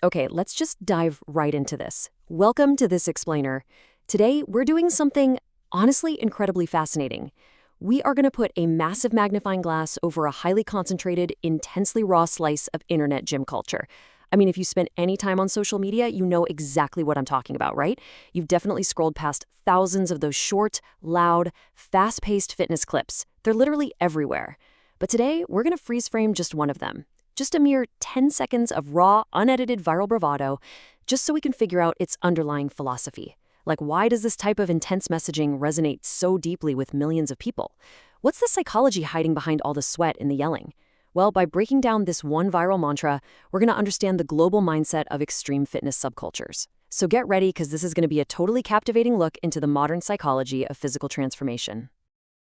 Okay, let's just dive right into this. Welcome to This Explainer. Today, we're doing something honestly incredibly fascinating. We are going to put a massive magnifying glass over a highly concentrated, intensely raw slice of internet gym culture. I mean, if you spent any time on social media, you know exactly what I'm talking about, right? You've definitely scrolled past thousands of those short, loud, fast-paced fitness clips. They're literally everywhere. But today, we're going to freeze frame just one of them. Just a mere 10 seconds of raw, unedited viral bravado, just so we can figure out its underlying philosophy. Like, why does this type of intense messaging resonate so deeply with millions of people? What's the psychology hiding behind all the sweat and the yelling? Well, by breaking down this one viral mantra, we're going to understand the global mindset of extreme fitness subcultures. So get ready, because this is going to be a totally captivating look into the modern psychology of physical transformation.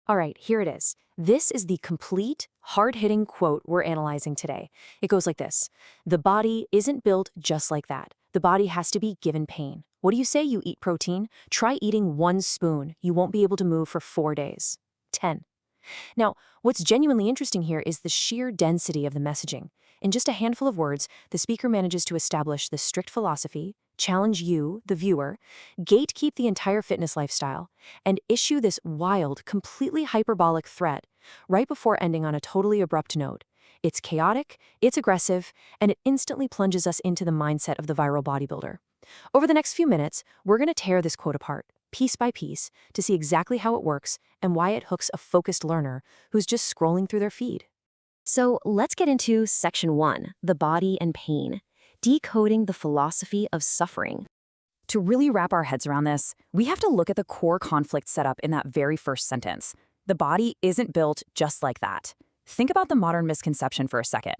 All right, here it is. This is the complete, hard-hitting quote we're analyzing today. It goes like this: "The body isn't built just like that. The body has to be given pain. What do you say you eat protein? Try eating 1 spoon. You won't be able to move for 4 days." 10. Now, what's genuinely interesting here is the sheer density of the messaging. In just a handful of words, the speaker manages to establish the strict philosophy, challenge you, the viewer, gatekeep the entire fitness lifestyle, and issue this wild, completely hyperbolic threat right before ending on a totally abrupt note. It's chaotic, it's aggressive, and it instantly plunges us into the mindset of the viral bodybuilder. Over the next few minutes, we're going to tear this quote apart, piece by piece, to see exactly how it works and why it hooks a focused learner who's just scrolling through their feed. So let's get into Section 1, the body and pain, decoding the philosophy of suffering. To really wrap our heads around this, we have to look at the core conflict set up in that very first sentence. The body isn't built just like that. Think about the modern misconception for a second.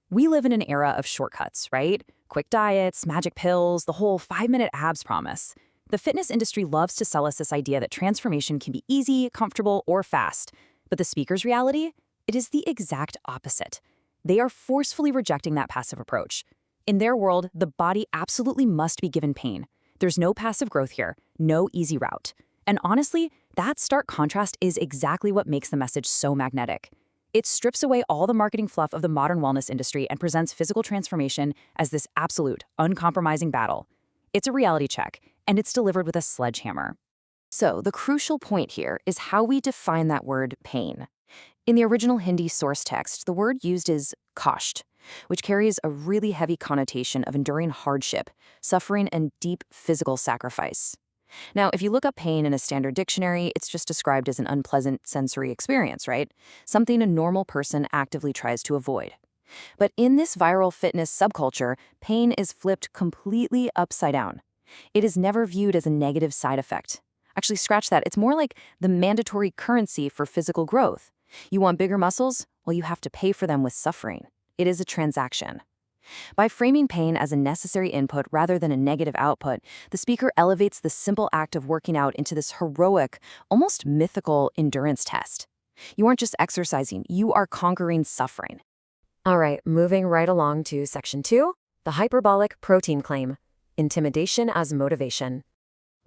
We live in an era of shortcuts, right? Quick diets, magic pills, the whole 5-minute abs promise. The fitness industry loves to sell us this idea that transformation can be easy, comfortable, or fast. But the speaker's reality? It is the exact opposite. They are forcefully rejecting that passive approach. In their world, the body absolutely must be given pain. There's no passive growth here, no easy route. And honestly, that stark contrast is exactly what makes the message so magnetic. It strips away all the marketing fluff of the modern wellness industry and presents physical transformation as this absolute, uncompromising battle. It's a reality check, and it's delivered with a sledgehammer. So the crucial point here is how we define that word pain. In the original Hindi source text, the word used is kasht, which carries a really heavy connotation of enduring hardship, suffering, and deep physical sacrifice. Now, if you look up pain in a standard dictionary, it's just described as an unpleasant sensory experience, right? Something a normal person actively tries to avoid. But in this viral fitness subculture, pain is flipped completely upside down. It is never viewed as a negative side effect. Actually, scratch that. It's more like the mandatory currency for physical growth. You want bigger muscles? Well, you have to pay for them with suffering. It is a transaction. By framing pain as a necessary input rather than a negative output, the speaker elevates the simple act of working out into this heroic, almost mythical endurance test. You aren't just exercising, you are conquering suffering. All right, moving right along to Section 2, the hyperbolic protein claim, intimidation as motivation.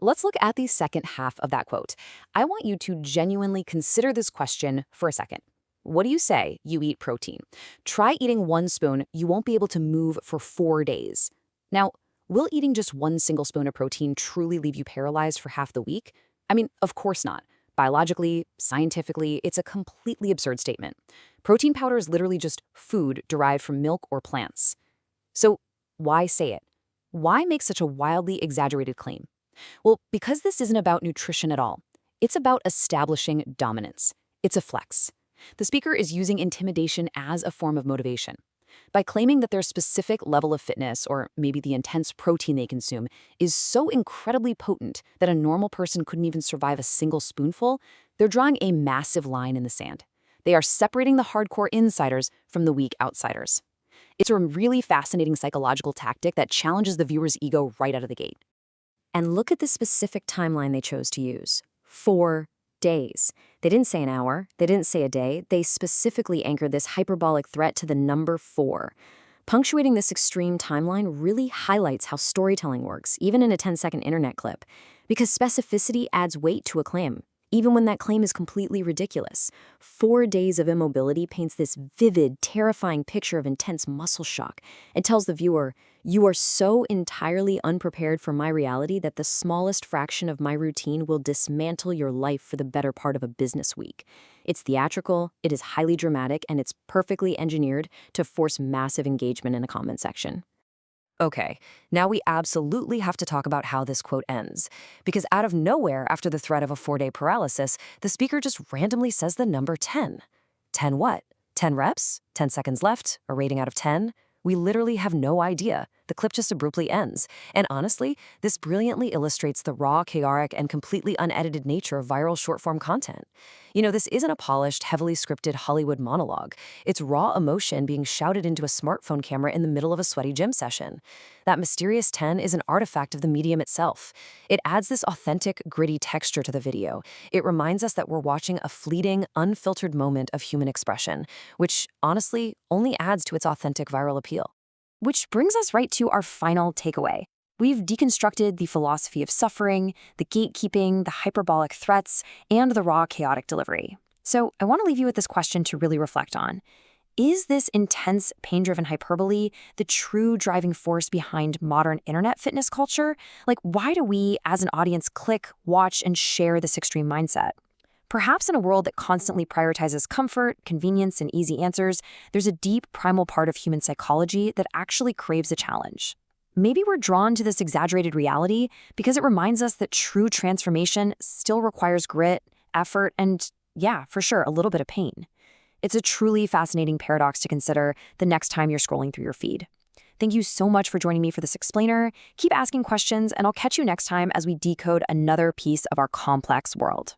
Let's look at the second half of that quote. I want you to genuinely consider this question for a second. What do you say you eat protein? Try eating 1 spoon. You won't be able to move for 4 days. Now, will eating just 1 single spoon of protein truly leave you paralyzed for half the week? I mean, of course not. Biologically, scientifically, it's a completely absurd statement. Protein powder is literally just food derived from milk or plants. So why say it? Why make such a wildly exaggerated claim? Well, because this isn't about nutrition at all. It's about establishing dominance. It's a flex. The speaker is using intimidation as a form of motivation. By claiming that their specific level of fitness, or maybe the intense protein they consume, is so incredibly potent that a normal person couldn't even survive a single spoonful, they're drawing a massive line in the sand. They are separating the hardcore insiders from the weak outsiders. It's a really fascinating psychological tactic that challenges the viewer's ego right out of the gate. And look at the specific timeline they chose to use. 4 days. They didn't say an hour. They didn't say a day. They specifically anchored this hyperbolic threat to the number 4. Punctuating this extreme timeline really highlights how storytelling works, even in a 10-second internet clip, because specificity adds weight to a claim. even when that claim is completely ridiculous. 4 days of immobility paints this vivid, terrifying picture of intense muscle shock and tells the viewer, "You are so entirely unprepared for my reality that the smallest fraction of my routine will dismantle your life for the better part of a business week." It's theatrical, it is highly dramatic, and it's perfectly engineered to force massive engagement in a comment section. Okay, now we absolutely have to talk about how this quote ends. Because out of nowhere, after the threat of a 4-day paralysis, the speaker just randomly says the number 10. 10 what? 10 reps? 10 seconds left? A rating out of 10? We literally have no idea. The clip just abruptly ends. And honestly, this brilliantly illustrates the raw, chaotic, and completely unedited nature of viral short-form content. This isn't a polished, heavily scripted Hollywood monologue. It's raw emotion being shouted into a smartphone camera in the middle of a sweaty gym session. That mysterious 10 is an artifact of the medium itself. It adds this authentic, gritty texture to the video. It reminds us that we're watching a fleeting, unfiltered moment of human expression, which, honestly, only adds to its authentic viral appeal. Which brings us right to our final takeaway. We've deconstructed the philosophy of suffering, the gatekeeping, the hyperbolic threats, and the raw, chaotic delivery. So I want to leave you with this question to really reflect on. Is this intense, pain-driven hyperbole the true driving force behind modern internet fitness culture? Like, why do we, as an audience, click, watch, and share this extreme mindset? Perhaps in a world that constantly prioritizes comfort, convenience, and easy answers, there's a deep, primal part of human psychology that actually craves a challenge. Maybe we're drawn to this exaggerated reality because it reminds us that true transformation still requires grit, effort, and, yeah, for sure, a little bit of pain. It's a truly fascinating paradox to consider the next time you're scrolling through your feed. Thank you so much for joining me for this explainer. Keep asking questions, and I'll catch you next time as we decode another piece of our complex world.